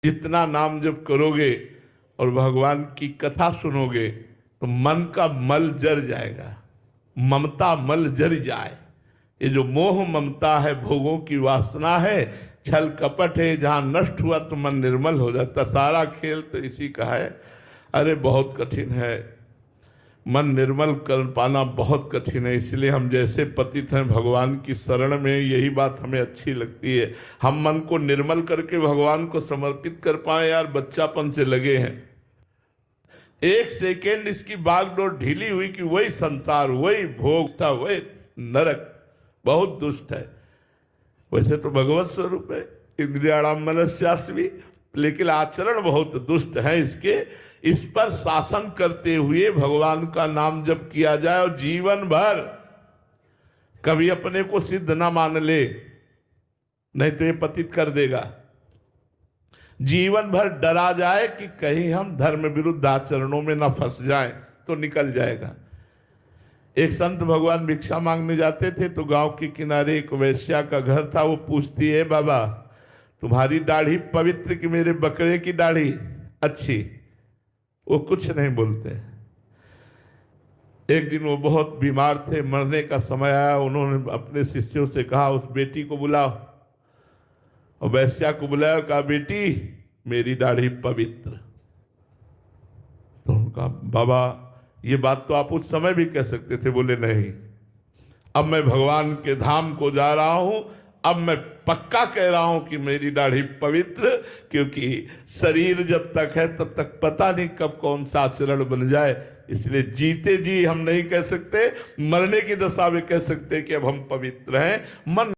जितना नाम जप करोगे और भगवान की कथा सुनोगे तो मन का मल जर जाएगा, ममता मल जर जाए। ये जो मोह ममता है, भोगों की वासना है, छल कपट है, जहाँ नष्ट हुआ तो मन निर्मल हो जाता। सारा खेल तो इसी का है। अरे बहुत कठिन है, मन निर्मल कर पाना बहुत कठिन है। इसलिए हम जैसे पतित हैं भगवान की शरण में, यही बात हमें अच्छी लगती है। हम मन को निर्मल करके भगवान को समर्पित कर पाए। यार बच्चापन से लगे हैं, एक सेकेंड इसकी बागडोर ढीली हुई कि वही संसार, वही भोग था, वही नरक, बहुत दुष्ट है। वैसे तो भगवत स्वरूप है, इंद्रियाणाम मनस्यास्मि, लेकिन आचरण बहुत दुष्ट है इसके। इस पर शासन करते हुए भगवान का नाम जप किया जाए और जीवन भर कभी अपने को सिद्ध ना मान ले, नहीं तो ये पतित कर देगा। जीवन भर डरा जाए कि कहीं हम धर्म विरुद्ध आचरणों में ना फंस जाएं तो निकल जाएगा। एक संत भगवान भिक्षा मांगने जाते थे तो गांव के किनारे एक वैश्या का घर था। वो पूछती है, बाबा तुम्हारी दाढ़ी पवित्र कि मेरे बकरे की दाढ़ी अच्छी? वो कुछ नहीं बोलते। एक दिन वो बहुत बीमार थे, मरने का समय आया। उन्होंने अपने शिष्यों से कहा उस बेटी को बुलाओ, और वैश्या को बुलाया, कहा बेटी मेरी दाढ़ी पवित्र। तो उनका, बाबा ये बात तो आप उस समय भी कह सकते थे। बोले नहीं, अब मैं भगवान के धाम को जा रहा हूं, अब मैं पक्का कह रहा हूं कि मेरी दाढ़ी पवित्र, क्योंकि शरीर जब तक है तब तक पता नहीं कब कौन सा आचरण बन जाए। इसलिए जीते जी हम नहीं कह सकते, मरने की दशा में कह सकते कि अब हम पवित्र हैं। मन